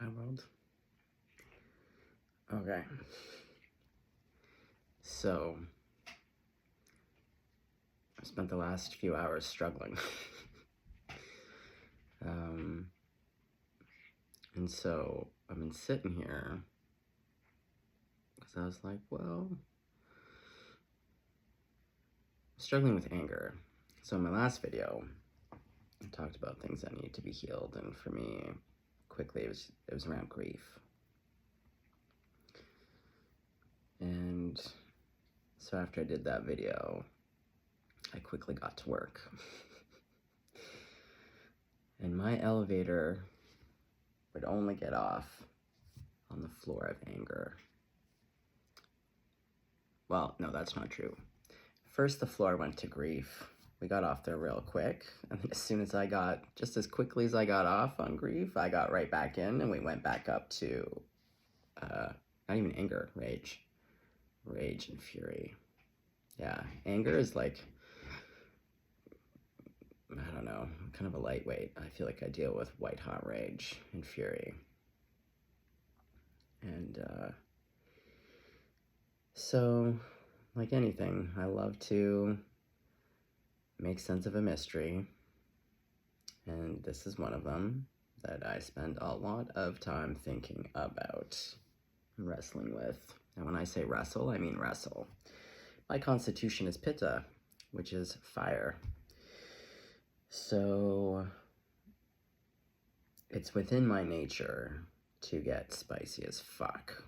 Hi, world. Okay. So, I spent the last few hours struggling. um, and so, I've been sitting here because I was like, well, struggling with anger. So, in my last video, I talked about things that need to be healed, and for me, quickly, it was around grief. And so, after I did that video, I quickly got to work. And my elevator would only get off on the floor of anger. Well, no, that's not true. First, the floor went to grief. We got off there real quick. And as soon as just as quickly as I got off on grief, I got right back in and we went back up to, not even anger, rage. Rage and fury. Yeah, anger is like, I don't know, kind of a lightweight. I feel like I deal with white hot rage and fury. And so, like anything, I love to make sense of a mystery. And this is one of them that I spend a lot of time thinking about and wrestling with. And when I say wrestle, I mean wrestle. My constitution is pitta, which is fire. So it's within my nature to get spicy as fuck.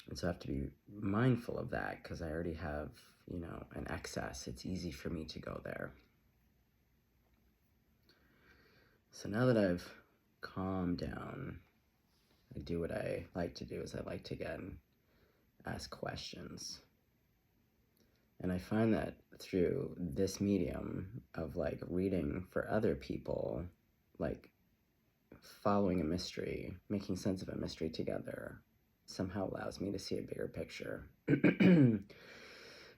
And so I have to be mindful of that because I already have, an excess. It's easy for me to go there. So now that I've calmed down, I do what I like to do is I like to, again, ask questions. And I find that through this medium of like reading for other people, like following a mystery, making sense of a mystery together, somehow allows me to see a bigger picture.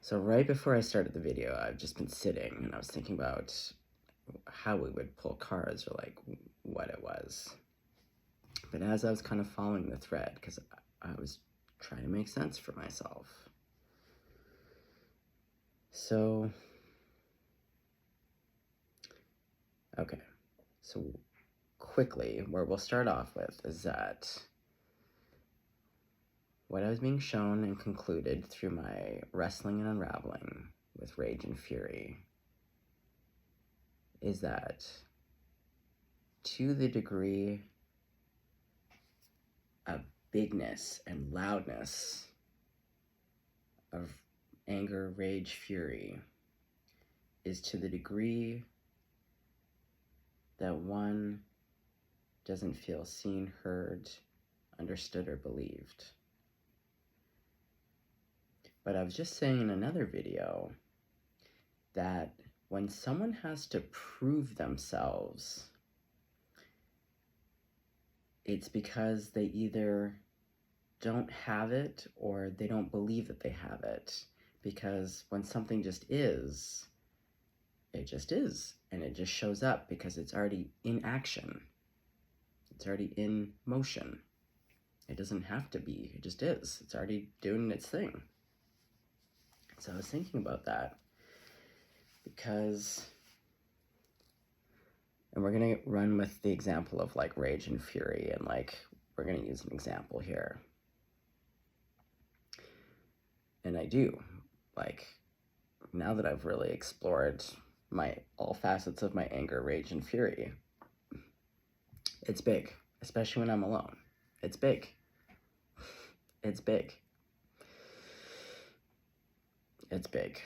So right before I started the video, I've just been sitting and I was thinking about how we would pull cards or like what it was. But as I was kind of following the thread, because I was trying to make sense for myself. So, okay. So quickly, where we'll start off with is that what I was being shown and concluded through my wrestling and unraveling with rage and fury is that to the degree of bigness and loudness of anger, rage, fury is to the degree that one doesn't feel seen, heard, understood, or believed. But I was just saying in another video that when someone has to prove themselves, it's because they either don't have it or they don't believe that they have it. Because when something just is, it just is. And it just shows up because it's already in action. It's already in motion. It doesn't have to be, it just is. It's already doing its thing. So I was thinking about that because, and we're gonna run with the example of like rage and fury, and like, we're gonna use an example here. And I do, like, now that I've really explored all facets of my anger, rage, and fury, it's big, especially when I'm alone. It's big. It's big. It's big.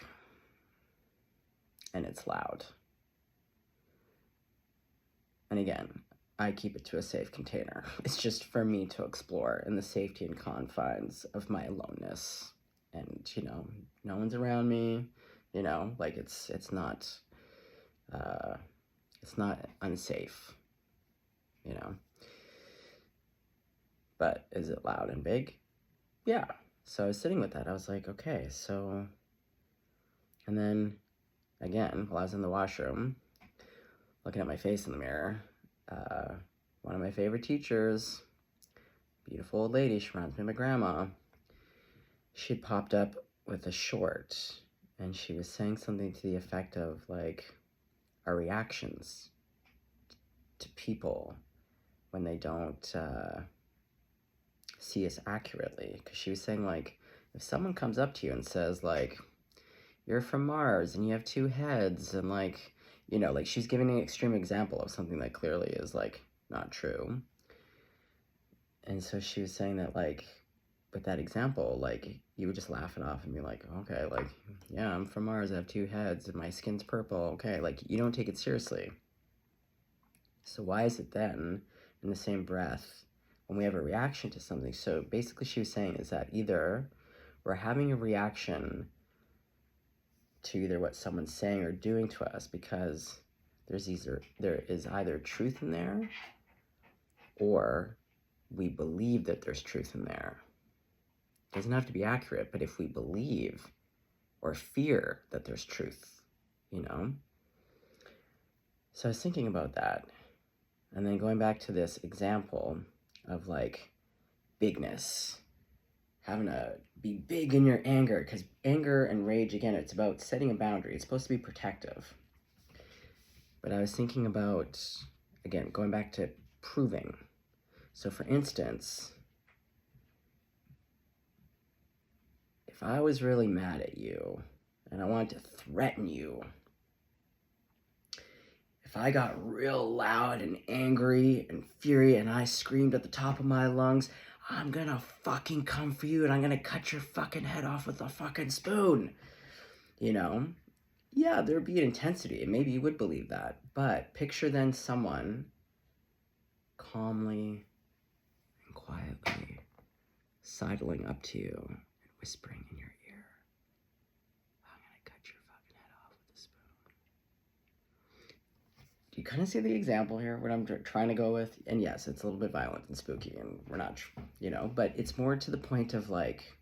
And it's loud. And again, I keep it to a safe container. It's just for me to explore in the safety and confines of my aloneness. And, no one's around me, like it's not unsafe, But is it loud and big? Yeah. So I was sitting with that. I was like, okay, so, and then again, while I was in the washroom, looking at my face in the mirror, One of my favorite teachers, beautiful old lady, she reminds me of my grandma. She popped up with a short, and she was saying something to the effect of, like, our reactions to people when they don't see us accurately. Because she was saying, like, if someone comes up to you and says, like, you're from Mars and you have two heads, and, like, you know, like, she's giving an extreme example of something that clearly is, like, not true. And so she was saying that, like, with that example, like, you would just laugh it off and be like, okay, like, yeah, I'm from Mars, I have two heads, and my skin's purple, okay, like, you don't take it seriously. So why is it then, in the same breath, when we have a reaction to something? So basically she was saying is that either we're having a reaction to either what someone's saying or doing to us because there is either truth in there, or we believe that there's truth in there. It doesn't have to be accurate, but if we believe or fear that there's truth, you know? So I was thinking about that. And then going back to this example of, like, bigness, having to be big in your anger, because anger and rage, again, it's about setting a boundary. It's supposed to be protective. But I was thinking about, again, going back to proving. So for instance, if I was really mad at you and I wanted to threaten you, if I got real loud and angry and fury and I screamed at the top of my lungs, I'm gonna fucking come for you and I'm gonna cut your fucking head off with a fucking spoon, you know? Yeah, there would be an intensity, and maybe you would believe that. But picture then someone calmly and quietly sidling up to you and whispering in your ear, I'm gonna cut your fucking head off with a spoon. Do you kind of see the example here, what I'm trying to go with? And yes, it's a little bit violent and spooky, and we're not, you know, but it's more to the point of, like,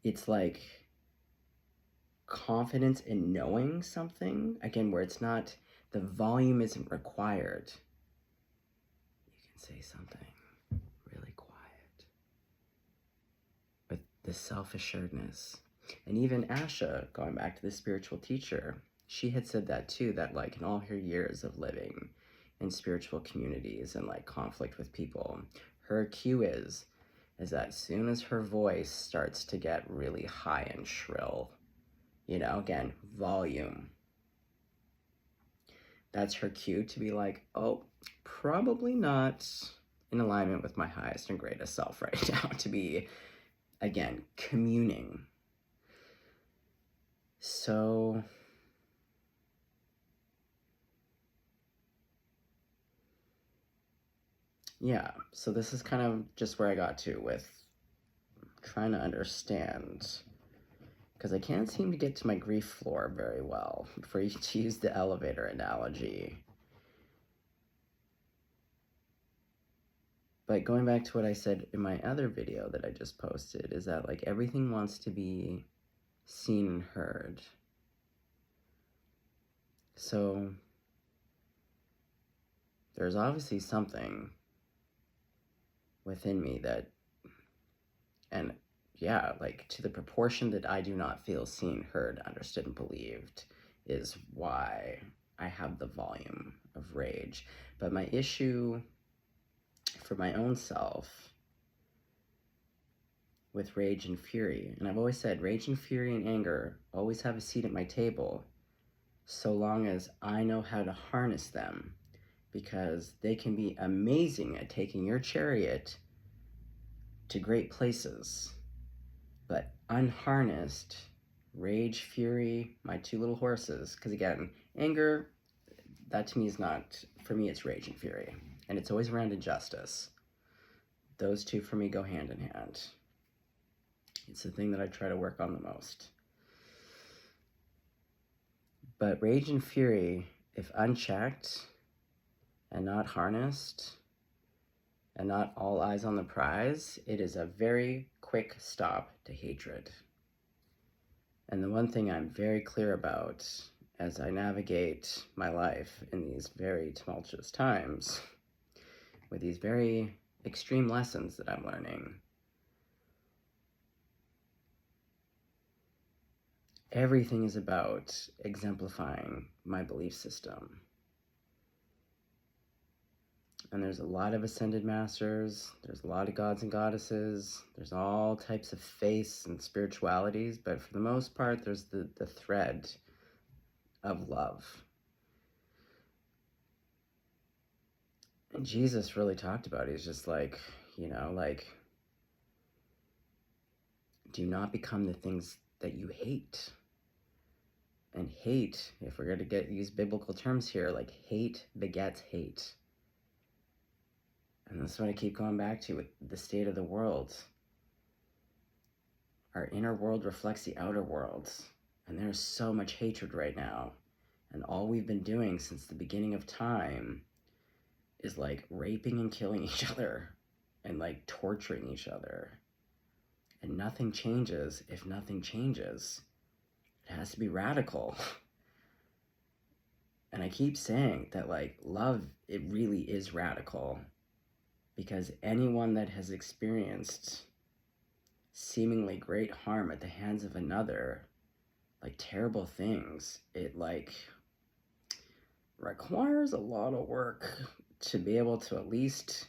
it's like confidence in knowing something, again, where it's not, the volume isn't required. You can say something really quiet with the self-assuredness. And even Asha, going back to the spiritual teacher, she had said that too, that, like, in all her years of living in spiritual communities and, like, conflict with people, her cue is that as soon as her voice starts to get really high and shrill, you know, again, volume, that's her cue to be like, oh, probably not in alignment with my highest and greatest self right now, to be, again, communing. So yeah, so this is kind of just where I got to with trying to understand, because I can't seem to get to my grief floor very well, for you to use the elevator analogy. But going back to what I said in my other video that I just posted, is that, like, everything wants to be seen and heard. So there's obviously something within me that, and yeah, like, to the proportion that I do not feel seen, heard, understood, and believed is why I have the volume of rage. But my issue for my own self with rage and fury, and I've always said rage and fury and anger always have a seat at my table, so long as I know how to harness them, because they can be amazing at taking your chariot to great places. But unharnessed, rage, fury, my two little horses, because again, anger, that to me is not, for me it's rage and fury, and it's always around injustice. Those two for me go hand in hand. It's the thing that I try to work on the most. But rage and fury, if unchecked and not harnessed and not all eyes on the prize, it is a very quick stop to hatred. And the one thing I'm very clear about as I navigate my life in these very tumultuous times with these very extreme lessons that I'm learning. Everything is about exemplifying my belief system. And there's a lot of ascended masters, there's a lot of gods and goddesses, there's all types of faiths and spiritualities, but for the most part, there's the thread of love. And Jesus really talked about it. He's just like, do not become the things that you hate. And hate, if we're going to use biblical terms here, like hate begets hate. And that's what I keep going back to with the state of the world. Our inner world reflects the outer world. And there's so much hatred right now. And all we've been doing since the beginning of time is like raping and killing each other and like torturing each other. And nothing changes if nothing changes. It has to be radical. And I keep saying that like love, it really is radical. Because anyone that has experienced seemingly great harm at the hands of another, like terrible things, it like requires a lot of work to be able to at least,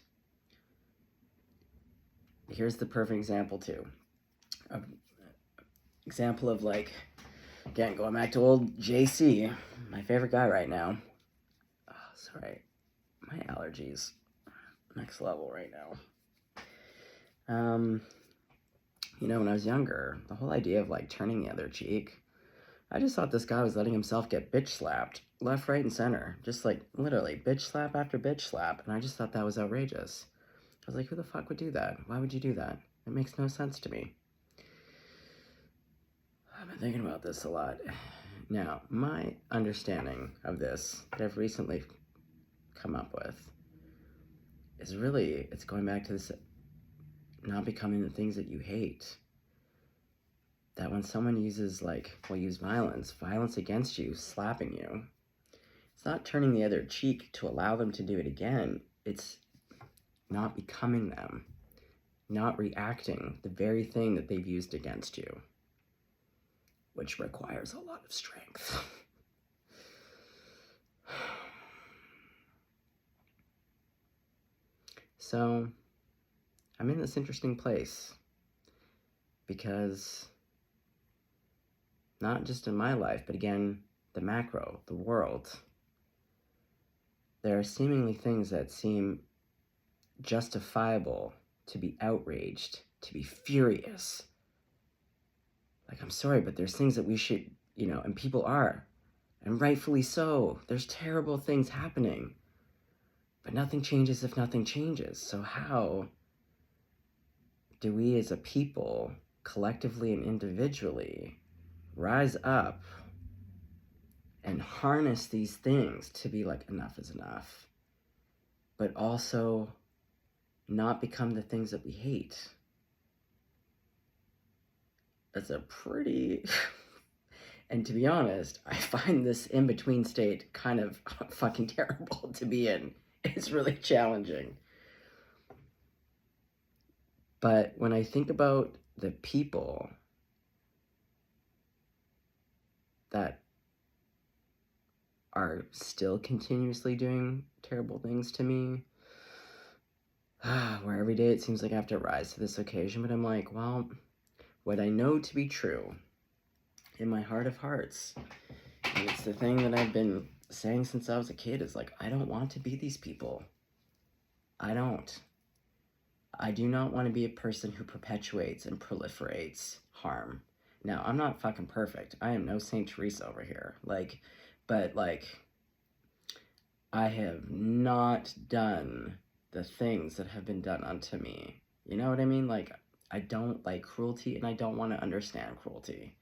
here's the perfect example too. Example of like, again, going back to old JC, my favorite guy right now. Oh, sorry, my allergies, next level right now. When I was younger, the whole idea of like turning the other cheek, I just thought this guy was letting himself get bitch slapped left, right, and center. Just like literally bitch slap after bitch slap. And I just thought that was outrageous. I was like, who the fuck would do that? Why would you do that? It makes no sense to me. I've been thinking about this a lot. Now, my understanding of this that I've recently come up with is really, it's going back to this not becoming the things that you hate. That when someone uses will use violence against you, slapping you, it's not turning the other cheek to allow them to do it again. It's not becoming them, not reacting the very thing that they've used against you, which requires a lot of strength. So, I'm in this interesting place because not just in my life, but again, the macro, the world, there are seemingly things that seem justifiable to be outraged, to be furious. Like, I'm sorry, but there's things that we should, and people are, and rightfully so. There's terrible things happening, but nothing changes if nothing changes. So how do we as a people, collectively and individually, rise up and harness these things to be like, enough is enough, but also not become the things that we hate? That's a pretty, and to be honest, I find this in-between state kind of fucking terrible to be in. It's really challenging. But when I think about the people that are still continuously doing terrible things to me, where every day it seems like I have to rise to this occasion, but I'm like, well, what I know to be true in my heart of hearts, and it's the thing that I've been saying since I was a kid, is like, I don't want to be these people. I don't. I do not want to be a person who perpetuates and proliferates harm. Now, I'm not fucking perfect. I am no Saint Teresa over here. But I have not done the things that have been done unto me. You know what I mean? Like, I don't like cruelty, and I don't want to understand cruelty.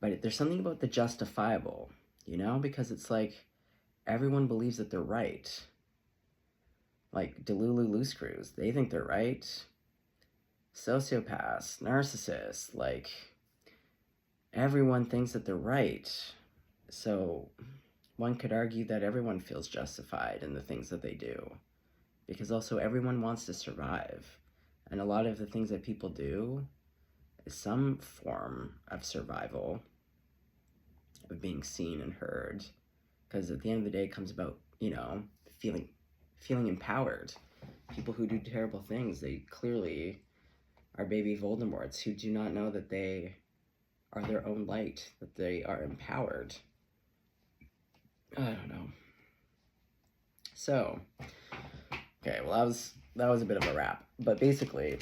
But there's something about the justifiable, because it's like everyone believes that they're right. Like Delulu Loose Screws, they think they're right. sociopaths, narcissists, like, everyone thinks that they're right. So one could argue that everyone feels justified in the things that they do, because also everyone wants to survive. And a lot of the things that people do is some form of survival, of being seen and heard, because at the end of the day it comes about, you know, feeling empowered. People who do terrible things, they clearly are baby Voldemorts who do not know that they are their own light, that they are empowered. I don't know. So, okay, well that was a bit of a wrap. But basically,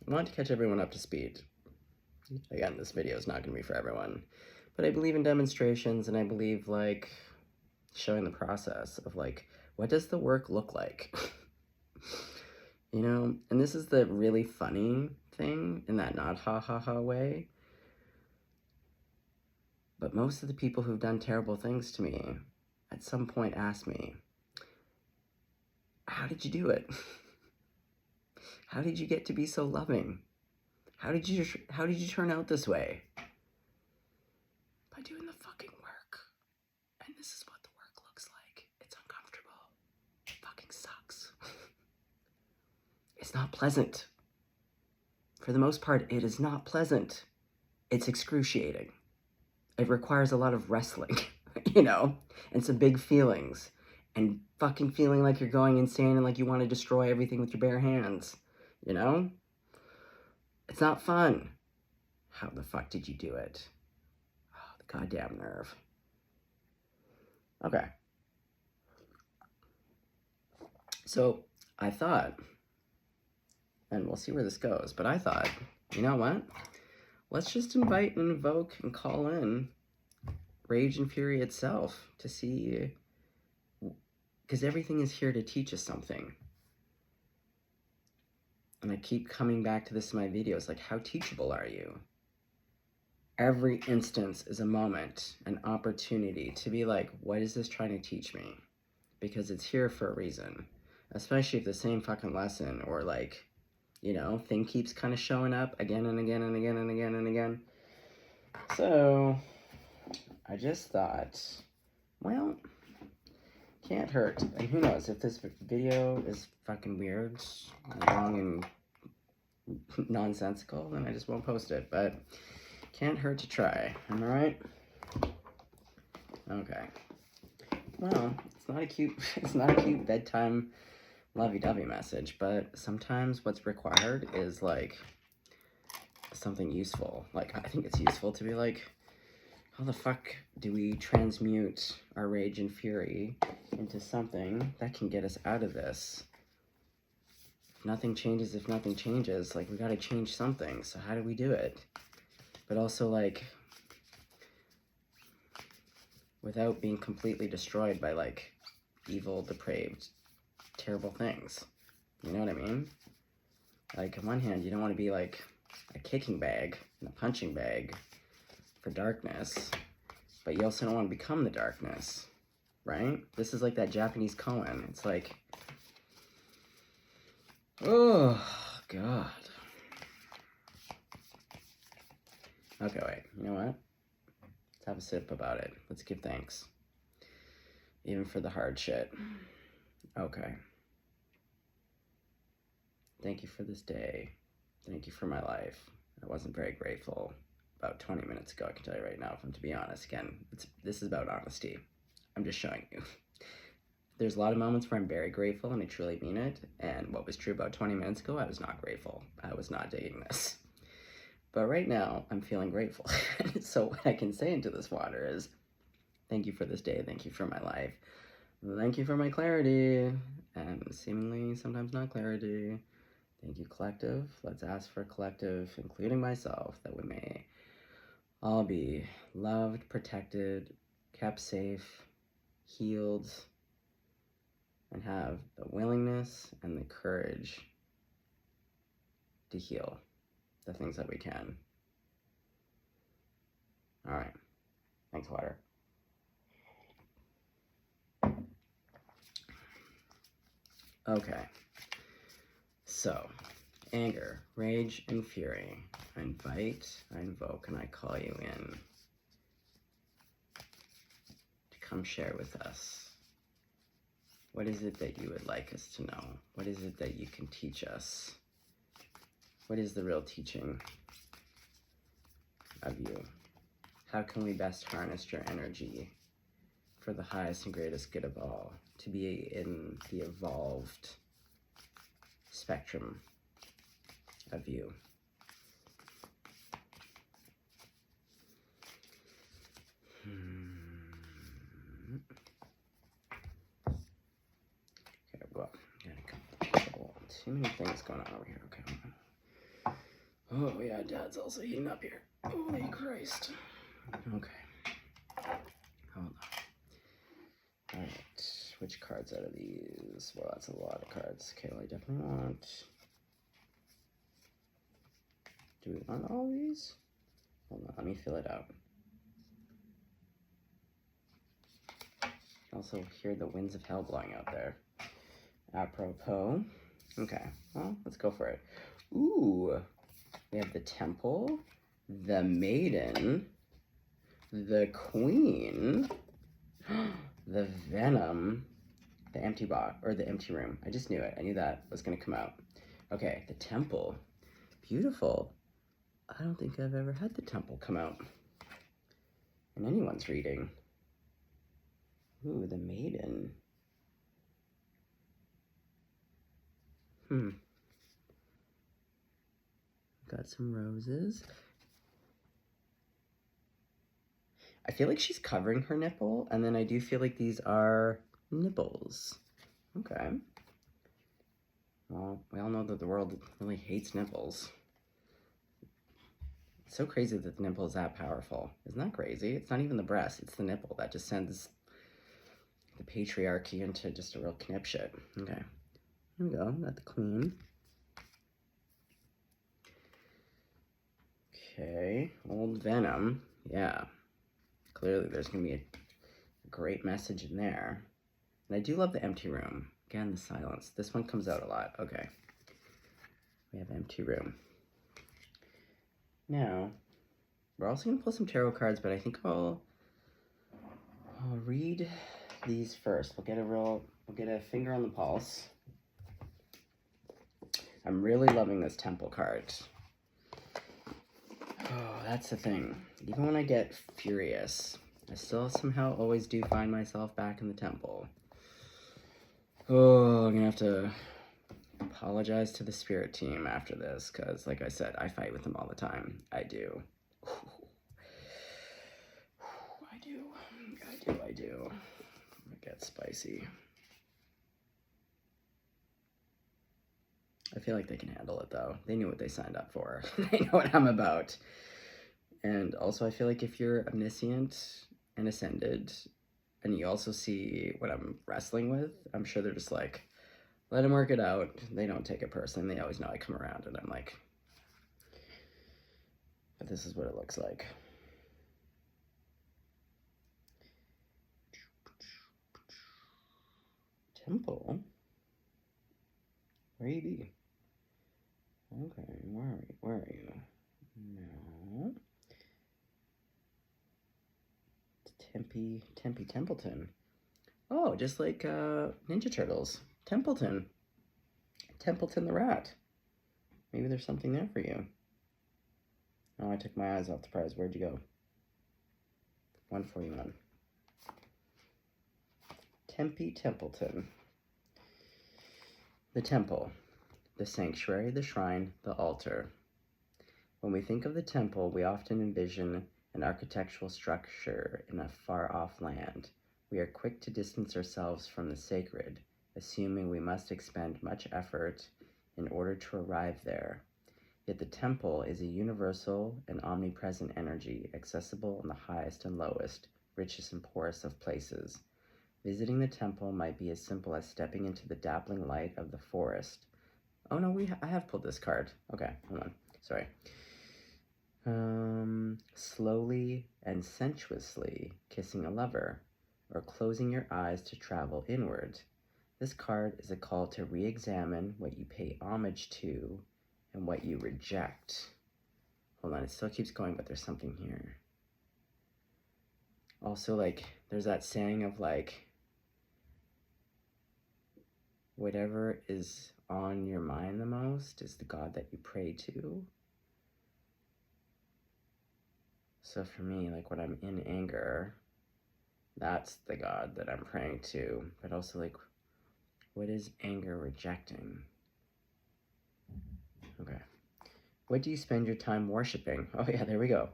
I wanted to catch everyone up to speed. Again, this video is not going to be for everyone. But I believe in demonstrations, and I believe, like, showing the process of, like, what does the work look like? You know? And this is the really funny thing, in that not ha-ha-ha way. But most of the people who've done terrible things to me at some point ask me, how did you do it? How did you get to be so loving? How did you turn out this way? By doing the fucking work. And this is what the work looks like. It's uncomfortable. It fucking sucks. It's not pleasant. For the most part, it is not pleasant. It's excruciating. It requires a lot of wrestling, you know, and some big feelings, and fucking feeling like you're going insane and like you want to destroy everything with your bare hands, you know? It's not fun. How the fuck did you do it? Oh, the goddamn nerve. Okay. So, I thought, and we'll see where this goes, but I thought, you know what? Let's just invite and invoke and call in Rage and Fury itself to see, because everything is here to teach us something. And I keep coming back to this in my videos, like, how teachable are you? Every instance is a moment, an opportunity to be like, what is this trying to teach me? Because it's here for a reason. Especially if the same fucking lesson or, like, you know, thing keeps kind of showing up again and again and again and again and again. So, I just thought, well, can't hurt. And who knows, if this video is fucking weird, wrong, and nonsensical, then I just won't post it. But can't hurt to try. Am I right? Okay. Well, it's not a cute bedtime lovey-dovey message, but sometimes what's required is, like, something useful. Like, I think it's useful to be like, how the fuck do we transmute our rage and fury into something that can get us out of this? If nothing changes, like, we gotta change something, so how do we do it? But also, like, without being completely destroyed by, like, evil, depraved, terrible things. You know what I mean? Like, on one hand, you don't want to be, like, a kicking bag and a punching bag for darkness, but you also don't want to become the darkness, right? This is like that Japanese koan. It's like, oh, God. Okay, wait, you know what? Let's have a sip about it. Let's give thanks. Even for the hard shit. Okay. Thank you for this day. Thank you for my life. I wasn't very grateful about 20 minutes ago, I can tell you right now, if I'm to be honest. Again, this is about honesty. I'm just showing you. There's a lot of moments where I'm very grateful and I truly mean it, and what was true about 20 minutes ago, I was not grateful. I was not digging this. But right now, I'm feeling grateful. So what I can say into this water is, thank you for this day, thank you for my life, thank you for my clarity, and seemingly sometimes not clarity. Thank you, collective. Let's ask for collective, including myself, that we may all be loved, protected, kept safe, healed, and have the willingness and the courage to heal the things that we can. All right. Thanks, water. Okay. So, Anger, rage, and fury. I invite, I invoke, and I call you in to come share with us. What is it that you would like us to know? What is it that you can teach us? What is the real teaching of you? How can we best harness your energy for the highest and greatest good of all, to be in the evolved spectrum of you? Okay, well, got a couple people. Too many things going on over here. Okay. Oh yeah, Dad's also heating up here. Holy Christ. Okay. Hold on. Alright. Which cards out of these? Well, that's a lot of cards. Okay, well, I definitely want... Do we want all these? Hold on, let me fill it out. Also hear the winds of hell blowing out there. Apropos. Okay, well, let's go for it. Ooh, we have the Temple, the Maiden, the Queen, the Venom, the Empty Box, or the Empty Room. I just knew it. I knew that was going to come out. Okay, the Temple. Beautiful. I don't think I've ever had the Temple come out in anyone's reading. Ooh, the Maiden. Got some roses. I feel like she's covering her nipple, and then I do feel like these are nipples. Okay. Well, we all know that the world really hates nipples. It's so crazy that the nipple is that powerful. Isn't that crazy? It's not even the breast, it's the nipple that just sends the patriarchy into just a real knip shit. Okay. Here we go. Got the Queen. Okay. Old Venom. Yeah. Clearly there's going to be a great message in there. And I do love the Empty Room. Again, the silence. This one comes out a lot. Okay. We have Empty Room. Now, we're also going to pull some tarot cards, but I think I'll read these first. We'll get a finger on the pulse. I'm really loving this Temple card. Oh, that's the thing. Even when I get furious, I still somehow always do find myself back in the Temple. Oh, I'm gonna have to apologize to the spirit team after this, because like I said, I fight with them all the time. I do. I do. It gets spicy. I feel like they can handle it, though. They knew what they signed up for. They know what I'm about. And also, I feel like if you're omniscient and ascended, and you also see what I'm wrestling with, I'm sure they're just like, let them work it out. They don't take it personally. They always know I come around, and I'm like, but this is what it looks like. Temple? Where you be? Okay, where are you? No. Tempe Templeton. Oh, just like Ninja Turtles. Templeton the rat. Maybe there's something there for you. Oh, I took my eyes off the prize. Where'd you go? 141. Tempe Templeton. The temple, the sanctuary, the shrine, the altar. When we think of the temple, we often envision an architectural structure in a far-off land. We are quick to distance ourselves from the sacred, assuming we must expend much effort in order to arrive there. Yet the temple is a universal and omnipresent energy, accessible in the highest and lowest, richest and poorest of places. Visiting the temple might be as simple as stepping into the dappling light of the forest. Oh no, I have pulled this card. Okay, hold on. Sorry. Slowly and sensuously kissing a lover, or closing your eyes to travel inward. This card is a call to re-examine what you pay homage to and what you reject. Hold on, it still keeps going, but there's something here. Also, like, there's that saying of, like, whatever is on your mind the most is the God that you pray to. So for me, like, when I'm in anger, that's the God that I'm praying to. But also, like, what is anger rejecting? Okay. What do you spend your time worshiping? Oh yeah, there we go.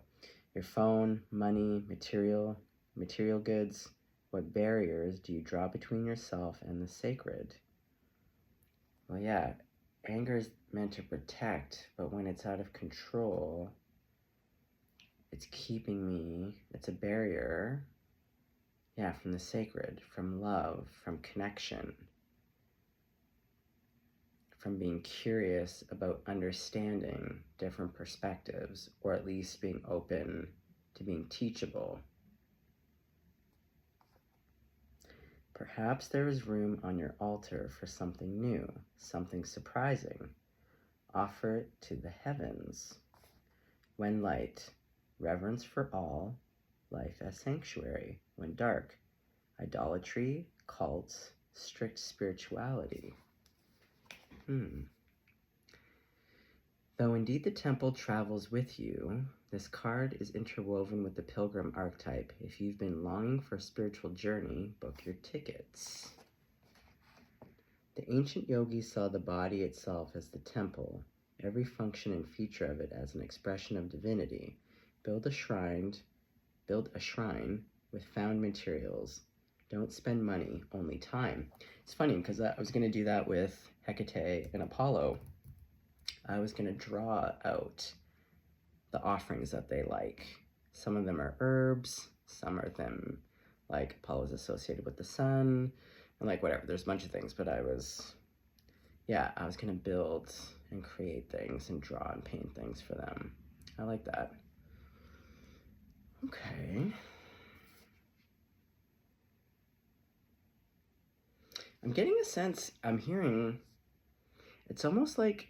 Your phone, money, material goods. What barriers do you draw between yourself and the sacred? Well, yeah, anger is meant to protect, but when it's out of control, it's keeping me, it's a barrier, yeah, from the sacred, from love, from connection, from being curious about understanding different perspectives, or at least being open to being teachable. Perhaps there is room on your altar for something new, something surprising. Offer it to the heavens. When light, reverence for all, life as sanctuary. When dark, idolatry, cults, strict spirituality. Though indeed the temple travels with you, this card is interwoven with the pilgrim archetype. If you've been longing for a spiritual journey, book your tickets. The ancient yogis saw the body itself as the temple, every function and feature of it as an expression of divinity. Build a shrine with found materials. Don't spend money, only time. It's funny because I was going to do that with Hecate and Apollo. I was going to draw out the offerings that they like. Some of them are herbs, some of them, like, Apollo's associated with the sun, and like whatever, there's a bunch of things, but I was going to build and create things and draw and paint things for them. I like that. Okay. I'm getting a sense, I'm hearing, it's almost like,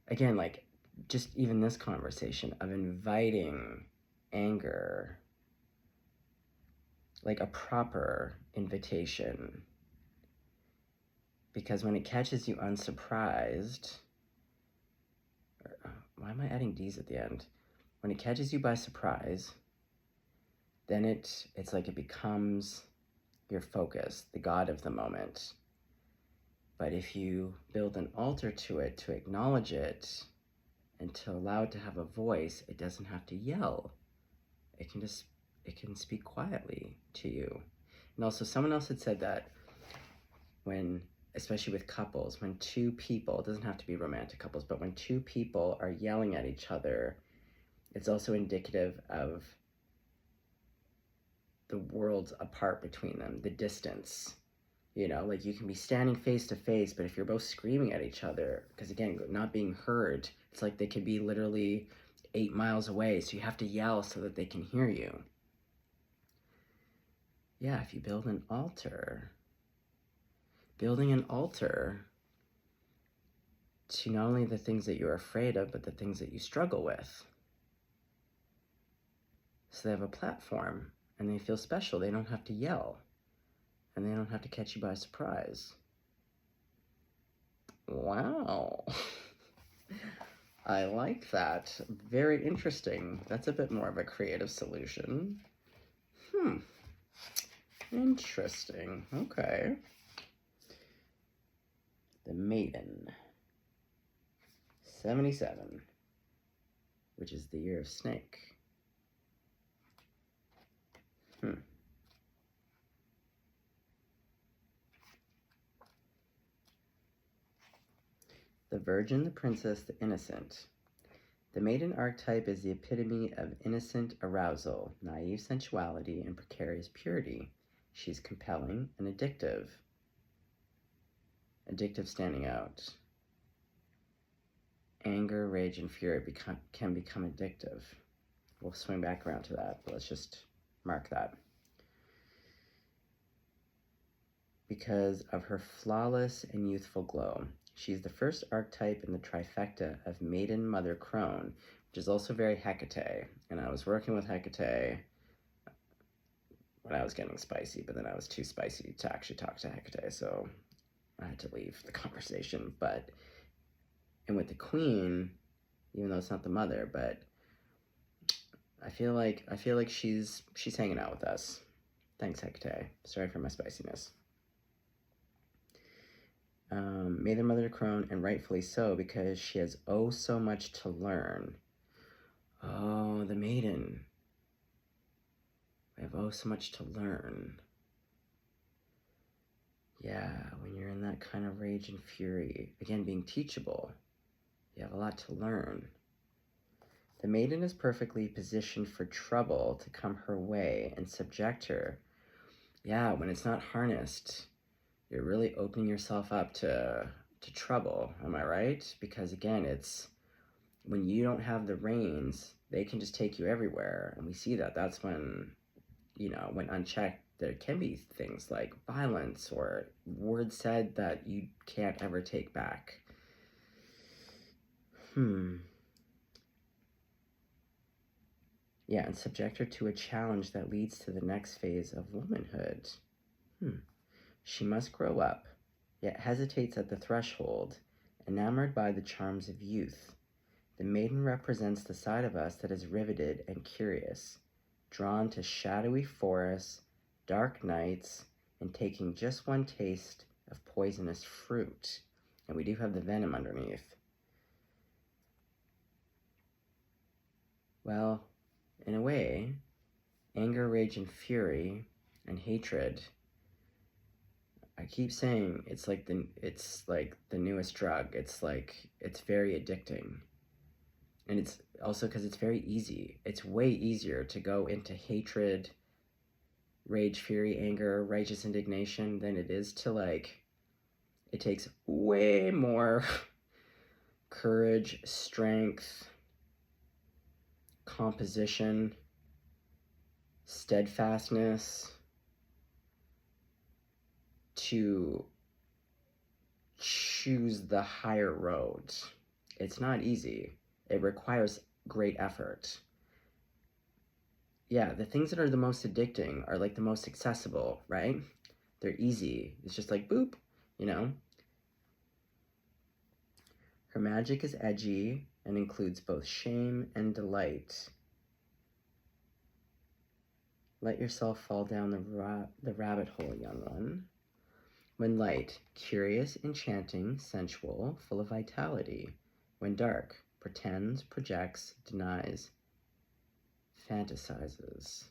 again, like, just even this conversation of inviting anger, like a proper invitation. Because when it catches you unsurprised, why am I adding D's at the end? When it catches you by surprise, then it's like it becomes your focus, the God of the moment. But if you build an altar to it, to acknowledge it, and to allow it to have a voice, it doesn't have to yell. It can speak quietly to you. And also, someone else had said that when, especially with couples, when two people, it doesn't have to be romantic couples, but when two people are yelling at each other, it's also indicative of the worlds apart between them, the distance. You know, like, you can be standing face to face, but if you're both screaming at each other, because again, not being heard, it's like they could be literally 8 miles away, so you have to yell so that they can hear you. Yeah, if you build an altar, building an altar to not only the things that you're afraid of, but the things that you struggle with. So they have a platform, and they feel special. They don't have to yell, and they don't have to catch you by surprise. Wow. I like that. Very interesting. That's a bit more of a creative solution. Interesting. Okay. The Maiden. 77, which is the year of snake. The Virgin, the Princess, the Innocent. The maiden archetype is the epitome of innocent arousal, naive sensuality, and precarious purity. She's compelling and addictive. Addictive standing out. Anger, rage, and fury can become addictive. We'll swing back around to that, but let's just mark that. because of her flawless and youthful glow. She's the first archetype in the trifecta of Maiden, Mother, Crone, which is also very Hecate. And I was working with Hecate when I was getting spicy, but then I was too spicy to actually talk to Hecate, so I had to leave the conversation. And with the Queen, even though it's not the mother, but I feel like she's hanging out with us. Thanks, Hecate. Sorry for my spiciness. Maiden, Mother, Crone, and rightfully so, because she has oh so much to learn. Oh, the Maiden. We have oh so much to learn. Yeah, when you're in that kind of rage and fury, again, being teachable, you have a lot to learn. The Maiden is perfectly positioned for trouble to come her way and subject her. Yeah, when it's not harnessed, you're really opening yourself up to trouble, am I right? Because again, it's when you don't have the reins, they can just take you everywhere. And we see that. That's when, when unchecked, there can be things like violence or words said that you can't ever take back. Yeah, and subject her to a challenge that leads to the next phase of womanhood. She must grow up, yet hesitates at the threshold, enamored by the charms of youth. The Maiden represents the side of us that is riveted and curious, drawn to shadowy forests, dark nights, and taking just one taste of poisonous fruit. And we do have the venom underneath. Well, in a way, anger, rage, and fury, and hatred, I keep saying it's like the newest drug. It's very addicting. And it's also because it's very easy. It's way easier to go into hatred, rage, fury, anger, righteous indignation than it is to it takes way more courage, strength, composition, steadfastness to choose the higher road. It's not easy. It requires great effort. Yeah, the things that are the most addicting are the most accessible, right? They're easy. It's just boop, Her magic is edgy and includes both shame and delight. Let yourself fall down the rabbit hole, young one. When light, curious, enchanting, sensual, full of vitality. When dark, pretends, projects, denies, fantasizes.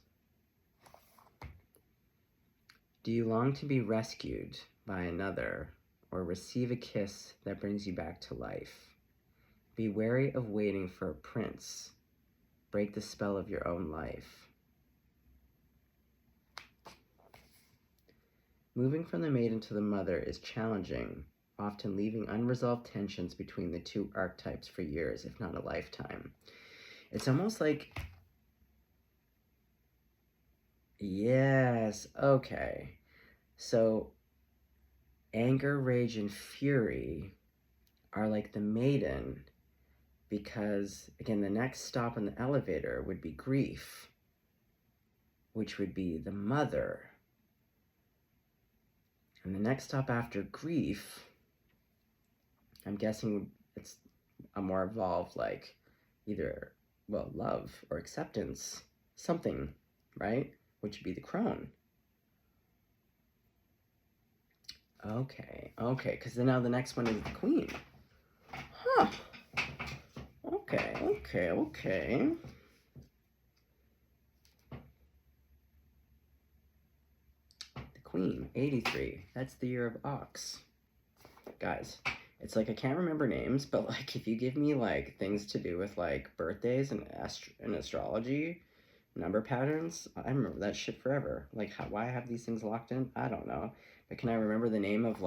Do you long to be rescued by another or receive a kiss that brings you back to life? Be wary of waiting for a prince. Break the spell of your own life. Moving from the maiden to the mother is challenging, often leaving unresolved tensions between the two archetypes for years, if not a lifetime. It's almost like, yes, okay. So anger, rage, and fury are like the maiden because, again, the next stop on the elevator would be grief, which would be the mother. And the next stop after grief, I'm guessing it's a more evolved, either, love or acceptance, something, right? Which would be the crone. Okay, because then now the next one is the queen. Huh. Okay. Queen, 83. That's the year of Ox. Guys, it's I can't remember names, but if you give me things to do with birthdays and astrology, number patterns, I remember that shit forever. Why I have these things locked in, I don't know. But can I remember the name of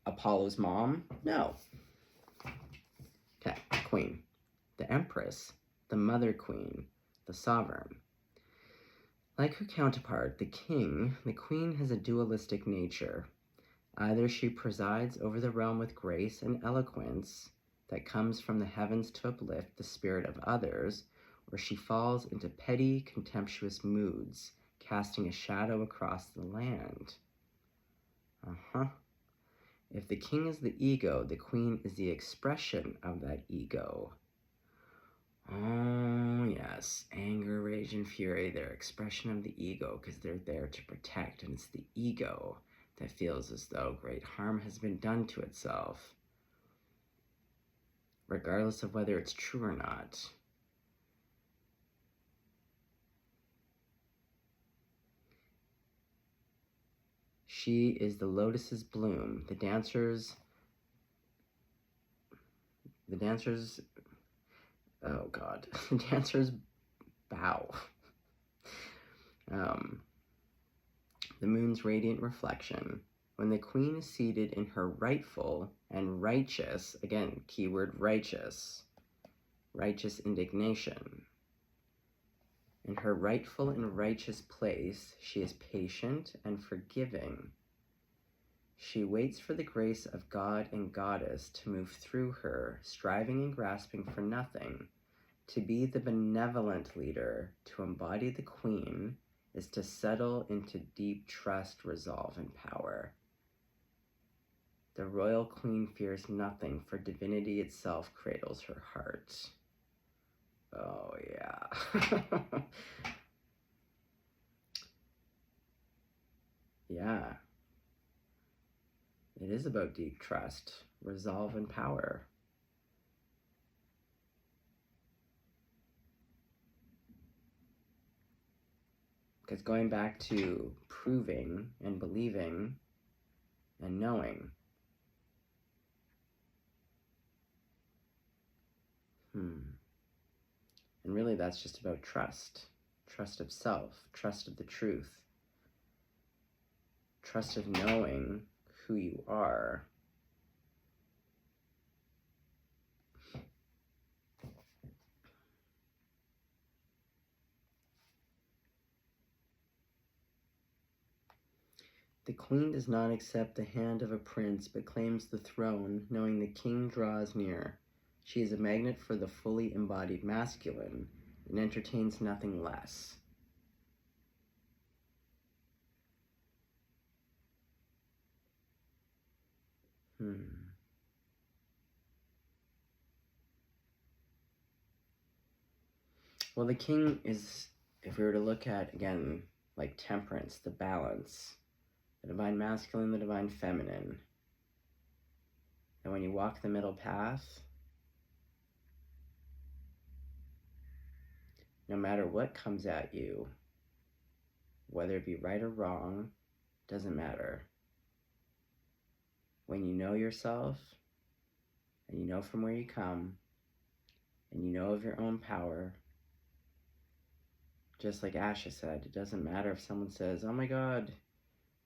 Apollo's mom? No. Okay, Queen, the Empress, the Mother Queen, the Sovereign. Like her counterpart, the king, the queen has a dualistic nature. Either she presides over the realm with grace and eloquence that comes from the heavens to uplift the spirit of others, or she falls into petty, contemptuous moods, casting a shadow across the land. If the king is the ego, the queen is the expression of that ego. Oh, yes, anger, rage, and fury, they're expression of the ego because they're there to protect, and it's the ego that feels as though great harm has been done to itself, regardless of whether it's true or not. She is the lotus's bloom, the dancers, oh God, the dancers bow. The moon's radiant reflection. When the queen is seated in her rightful and righteous, again, keyword righteous indignation. In her rightful and righteous place, she is patient and forgiving. She waits for the grace of God and Goddess to move through her, striving and grasping for nothing. To be the benevolent leader, to embody the queen, is to settle into deep trust, resolve, and power. The royal queen fears nothing, for divinity itself cradles her heart. Oh, yeah. Yeah. It is about deep trust, resolve, and power. Because going back to proving and believing and knowing. And really that's just about trust. Trust of self, trust of the truth, trust of knowing who you are. The queen does not accept the hand of a prince, but claims the throne, knowing the king draws near. She is a magnet for the fully embodied masculine, and entertains nothing less. Well, the king is, if we were to look at, again, like temperance, the balance, the divine masculine, the divine feminine. And when you walk the middle path, no matter what comes at you, whether it be right or wrong, doesn't matter. When you know yourself, and you know from where you come, and you know of your own power, just like Asha said, it doesn't matter if someone says, oh my God,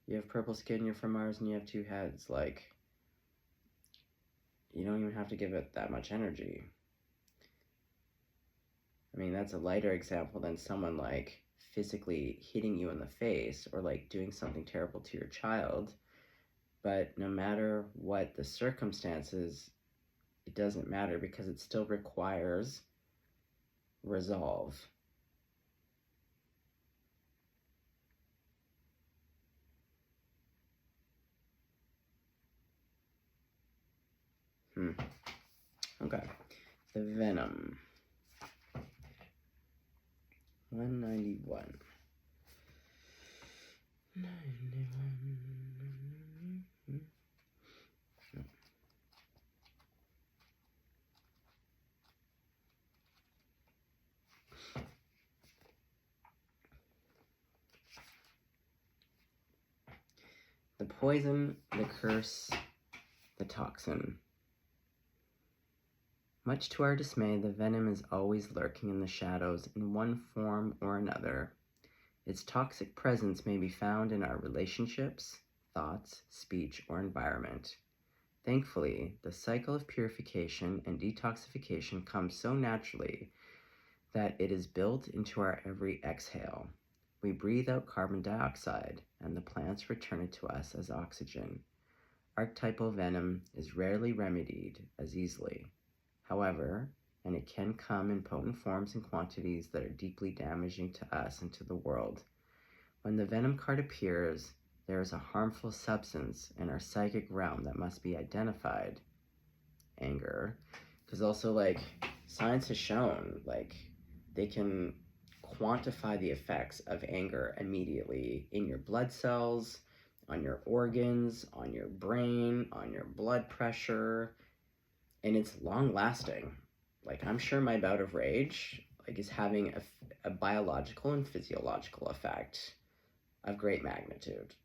you have purple skin, you're from Mars, and you have two heads. Like, you don't even have to give it that much energy. I mean, that's a lighter example than someone like physically hitting you in the face or like doing something terrible to your child. But no matter what the circumstances, it doesn't matter because it still requires resolve. Okay. The Venom. 191. 91. The poison, the curse, the toxin. Much to our dismay, the venom is always lurking in the shadows in one form or another. Its toxic presence may be found in our relationships, thoughts, speech, or environment. Thankfully, the cycle of purification and detoxification comes so naturally that it is built into our every exhale. We breathe out carbon dioxide, and the plants return it to us as oxygen. Archetypal venom is rarely remedied as easily. However, and it can come in potent forms and quantities that are deeply damaging to us and to the world. When the venom card appears, there is a harmful substance in our psychic realm that must be identified. Anger. Because also, like, science has shown, like, they can quantify the effects of anger immediately in your blood cells, on your organs, on your brain, on your blood pressure, and it's long lasting. Like, I'm sure my bout of rage, like, is having a biological and physiological effect of great magnitude.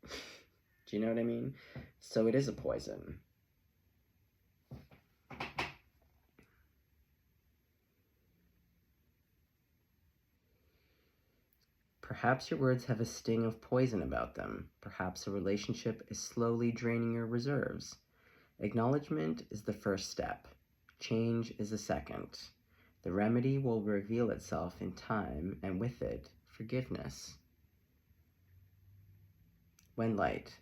Do you know what I mean? So it is a poison. Perhaps your words have a sting of poison about them. Perhaps a relationship is slowly draining your reserves. Acknowledgement is the first step. Change is the second. The remedy will reveal itself in time, and with it, forgiveness. When light,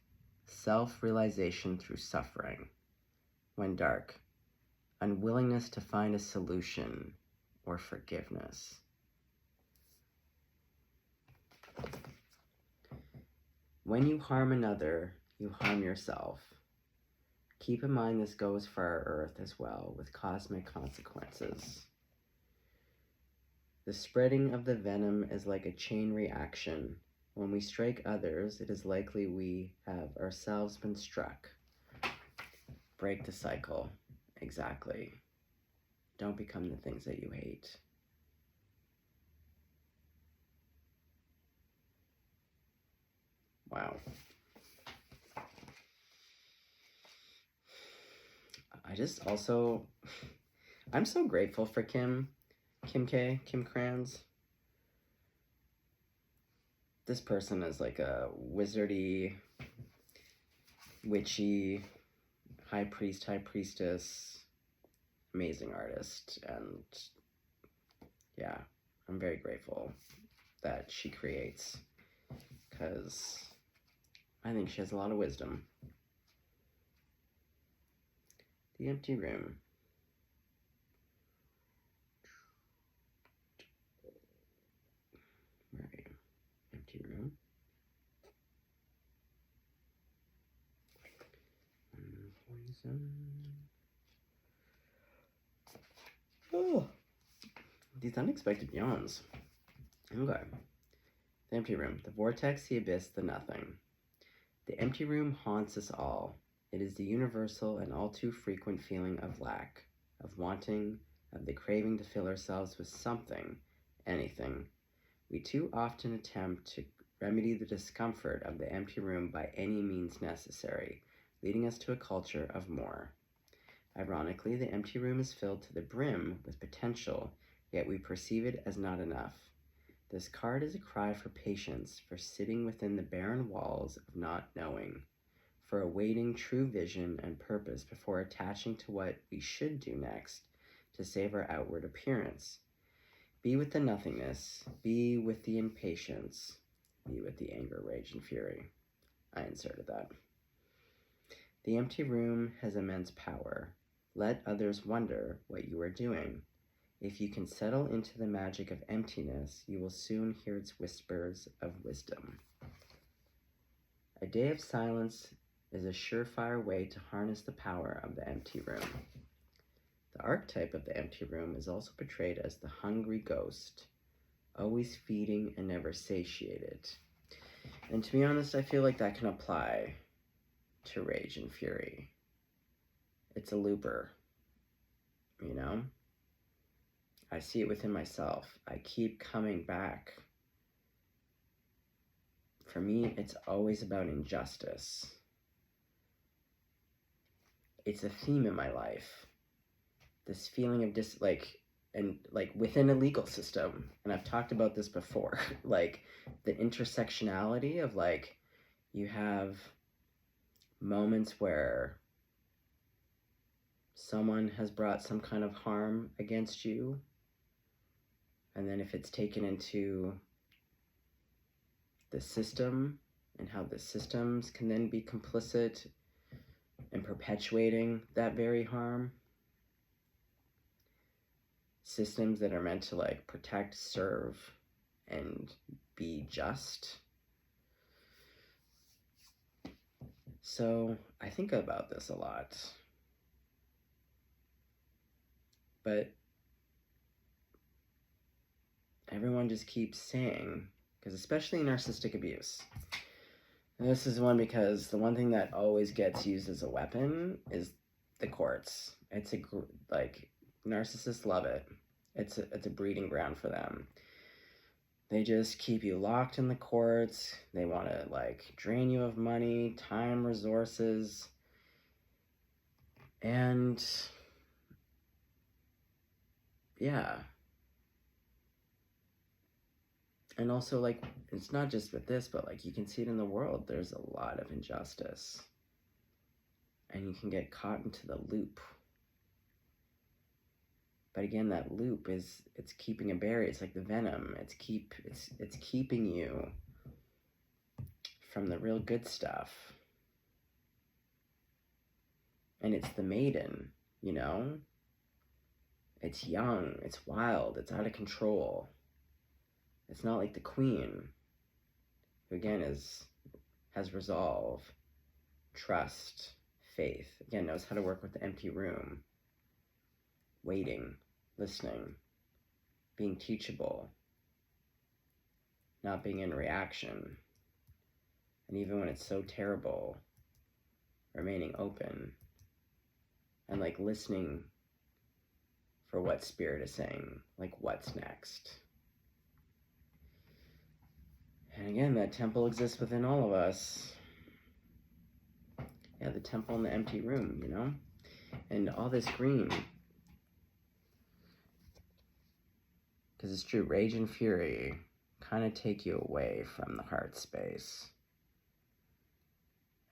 self-realization through suffering. When dark, unwillingness to find a solution or forgiveness. When you harm another, you harm yourself. Keep in mind this goes for our Earth as well, with cosmic consequences. The spreading of the venom is like a chain reaction. When we strike others, it is likely we have ourselves been struck. Break the cycle. Exactly. Don't become the things that you hate. Wow. I'm so grateful for Kim Kranz. This person is like a wizardy, witchy, high priest, high priestess, amazing artist, and yeah, I'm very grateful that she creates, because I think she has a lot of wisdom. The Empty Room. Where are you? Empty Room. Poison. Oh, these unexpected yawns. Okay. The Empty Room. The vortex, the abyss, the nothing. The empty room haunts us all. It is the universal and all too frequent feeling of lack, of wanting, of the craving to fill ourselves with something, anything. We too often attempt to remedy the discomfort of the empty room by any means necessary, leading us to a culture of more. Ironically, the empty room is filled to the brim with potential, yet we perceive it as not enough. This card is a cry for patience, for sitting within the barren walls of not knowing, for awaiting true vision and purpose before attaching to what we should do next to save our outward appearance. Be with the nothingness, be with the impatience, be with the anger, rage, and fury. I inserted that. The empty room has immense power. Let others wonder what you are doing. If you can settle into the magic of emptiness, you will soon hear its whispers of wisdom. A day of silence is a surefire way to harness the power of the empty room. The archetype of the empty room is also portrayed as the hungry ghost, always feeding and never satiated. And to be honest, I feel like that can apply to rage and fury. It's a looper, you know? I see it within myself. I keep coming back. For me, it's always about injustice. It's a theme in my life. This feeling of within a legal system, and I've talked about this before, like the intersectionality of like, you have moments where someone has brought some kind of harm against you, and then if it's taken into the system and how the systems can then be complicit in perpetuating that very harm. Systems that are meant to like protect, serve, and be just. So I think about this a lot. But everyone just keeps saying, because especially narcissistic abuse, and this is one because the one thing that always gets used as a weapon is the courts. It's like narcissists love it. It's a breeding ground for them. They just keep you locked in the courts. They want to like drain you of money, time, resources, and yeah. And also, like, it's not just with this, but like you can see it in the world. There's a lot of injustice, and you can get caught into the loop. But again, that loop it's keeping a barrier. It's like the venom. It's keeping you from the real good stuff. And it's the maiden, you know? It's young, it's wild, it's out of control. It's not like the queen, who again has resolve, trust, faith. Again, knows how to work with the empty room. Waiting, listening, being teachable, not being in reaction. And even when it's so terrible, remaining open and like listening for what spirit is saying, like what's next. And again, that temple exists within all of us. Yeah, the temple in the empty room, you know? And all this green. Because it's true, rage and fury kind of take you away from the heart space.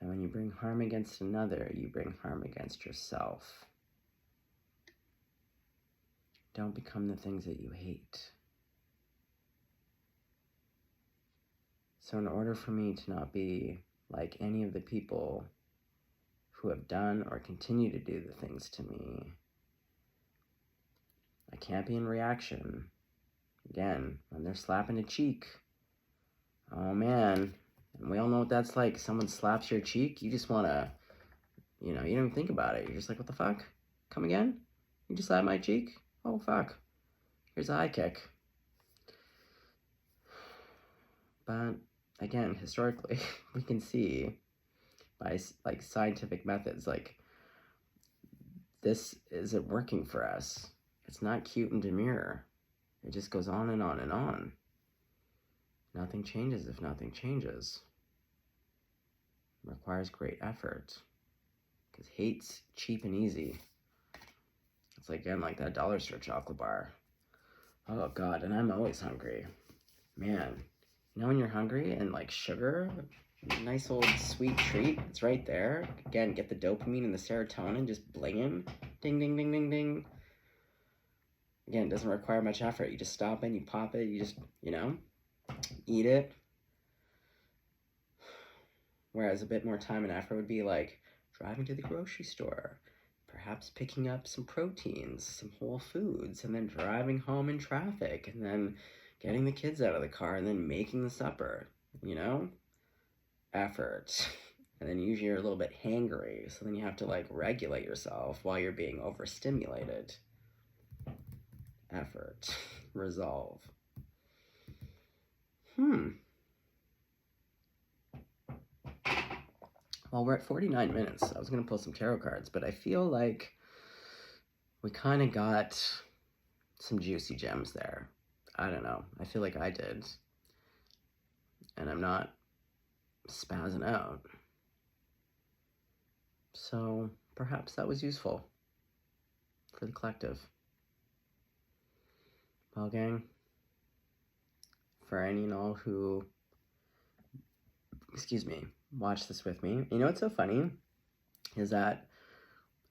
And when you bring harm against another, you bring harm against yourself. Don't become the things that you hate. So in order for me to not be like any of the people who have done or continue to do the things to me, I can't be in reaction. Again, when they're slapping a cheek, oh man, and we all know what that's like. Someone slaps your cheek, you just want to, you don't even think about it. You're just like, what the fuck? Come again? You just slapped my cheek? Oh fuck. Here's a high kick. But again, historically, we can see by like scientific methods, like this isn't working for us. It's not cute and demure. It just goes on and on and on. Nothing changes if nothing changes. It requires great effort. Because hate's cheap and easy. It's like, again, like that dollar store chocolate bar. Oh God, and I'm always hungry. Man, when you're hungry and like sugar, nice old sweet treat, it's right there. Again, get the dopamine and the serotonin just blinging. Ding, ding, ding, ding, ding. Again, it doesn't require much effort. You just stop it, you pop it, you just, eat it. Whereas a bit more time and effort would be like driving to the grocery store, perhaps picking up some proteins, some whole foods, and then driving home in traffic, and then getting the kids out of the car, and then making the supper, Effort. And then usually you're a little bit hangry, so then you have to like regulate yourself while you're being overstimulated. Effort. Resolve. Well, we're at 49 minutes. I was going to pull some tarot cards, but I feel like we kind of got some juicy gems there. I don't know. I feel like I did. And I'm not spazzing out. So perhaps that was useful for the collective. Well, gang, for any and all who, watch this with me, what's so funny is that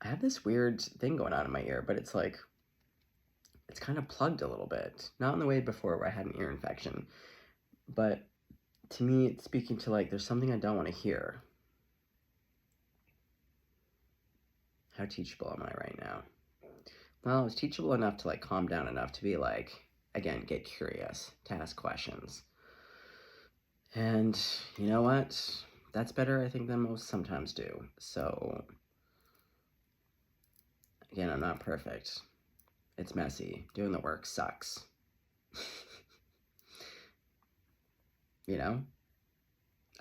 I have this weird thing going on in my ear, but it's like, it's kind of plugged a little bit. Not in the way before where I had an ear infection, but to me, it's speaking to like, there's something I don't want to hear. How teachable am I right now? Well, I was teachable enough to like calm down enough to be like, again, get curious, to ask questions. And you know what? That's better, I think, than most sometimes do. So, again, I'm not perfect. It's messy. Doing the work sucks. You know?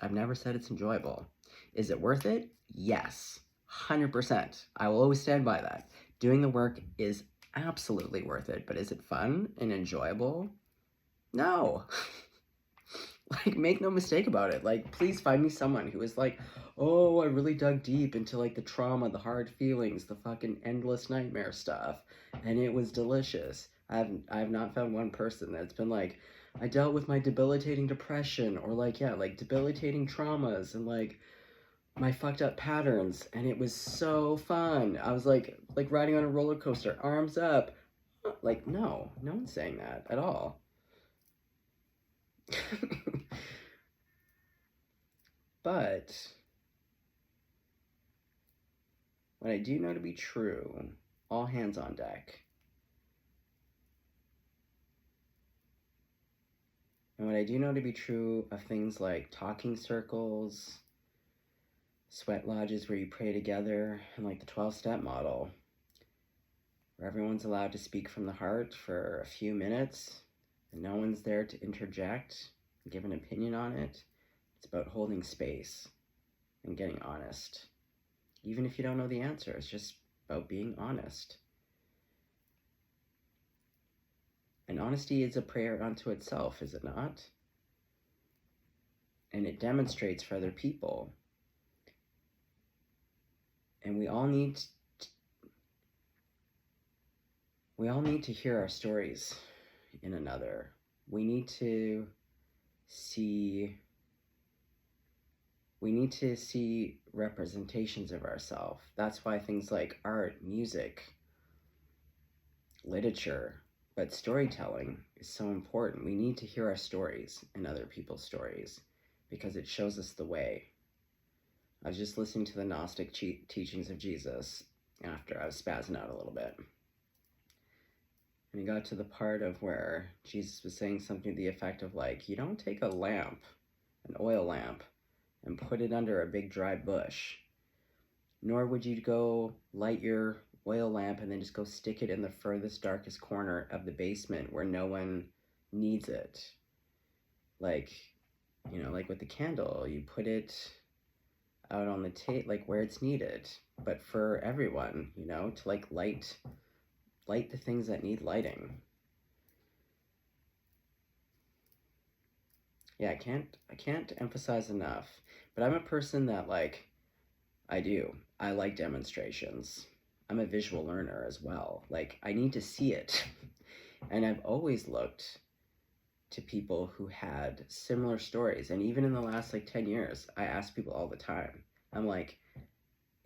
I've never said it's enjoyable. Is it worth it? Yes. 100%. I will always stand by that. Doing the work is absolutely worth it, but is it fun and enjoyable? No. Like, make no mistake about it. Like, please find me someone who is like, oh, I really dug deep into like the trauma, the hard feelings, the fucking endless nightmare stuff, and it was delicious. I've not found one person that's been like, I dealt with my debilitating depression, or like, yeah, like debilitating traumas and like my fucked up patterns, and it was so fun. I was like riding on a roller coaster, arms up. Like, no one's saying that at all. But what I do know to be true, all hands on deck. And what I do know to be true of things like talking circles, sweat lodges where you pray together, and like the 12-step model, where everyone's allowed to speak from the heart for a few minutes, and no one's there to interject and give an opinion on it. It's about holding space and getting honest. Even if you don't know the answer, it's just about being honest. And honesty is a prayer unto itself, is it not? And it demonstrates for other people. And we all need to hear our stories in another. We need to see representations of ourselves. That's why things like art, music, literature, but storytelling is so important. We need to hear our stories and other people's stories because it shows us the way. I was just listening to the Gnostic teachings of Jesus after I was spazzing out a little bit. And he got to the part of where Jesus was saying something to the effect of like, you don't take a lamp, an oil lamp, and put it under a big dry bush. Nor would you go light your oil lamp and then just go stick it in the furthest, darkest corner of the basement where no one needs it. Like, you know, like with the candle, you put it out on the table, like where it's needed, but for everyone, you know, to like light the things that need lighting. Yeah, I can't emphasize enough, but I'm a person that like, I like demonstrations. I'm a visual learner as well. Like, I need to see it. And I've always looked to people who had similar stories. And even in the last like 10 years, I ask people all the time. I'm like,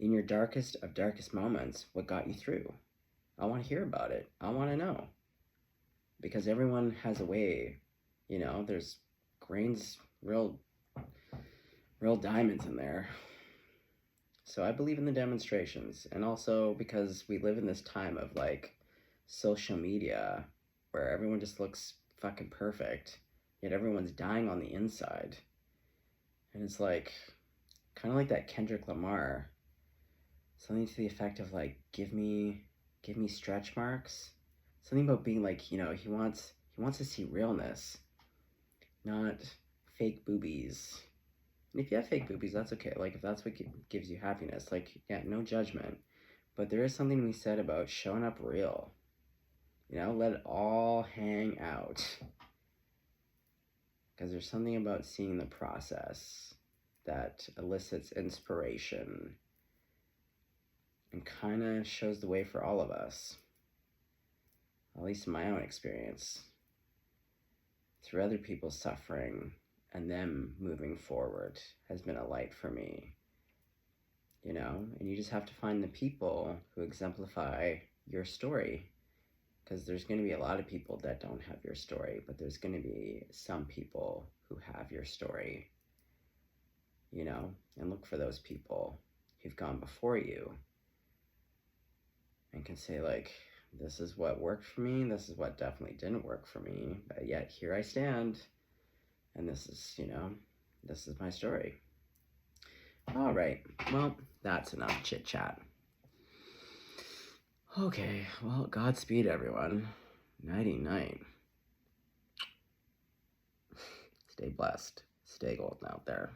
in your darkest of darkest moments, what got you through? I want to hear about it. I want to know. Because everyone has a way, you know, there's grains, real diamonds in there. So I believe in the demonstrations. And also because we live in this time of like social media where everyone just looks fucking perfect, yet everyone's dying on the inside. And it's like, kind of like that Kendrick Lamar, something to the effect of like, give me stretch marks. Something about being like, you know, he wants to see realness, not fake boobies. And if you have fake boobies, that's okay. Like, if that's what gives you happiness, like, yeah, no judgment. But there is something to be said about showing up real. You know, let it all hang out. Because there's something about seeing the process that elicits inspiration and kind of shows the way for all of us. At least in my own experience. Through other people's suffering and them moving forward has been a light for me. You know, and you just have to find the people who exemplify your story Because there's going to be a lot of people that don't have your story, but there's going to be some people who have your story, you know, and look for those people who've gone before you and can say, like, this is what worked for me, this is what definitely didn't work for me, but yet here I stand, and this is, you know, this is my story. All right, well, that's enough chit-chat. Okay, well, Godspeed, everyone. Nighty-night. Stay blessed. Stay golden out there.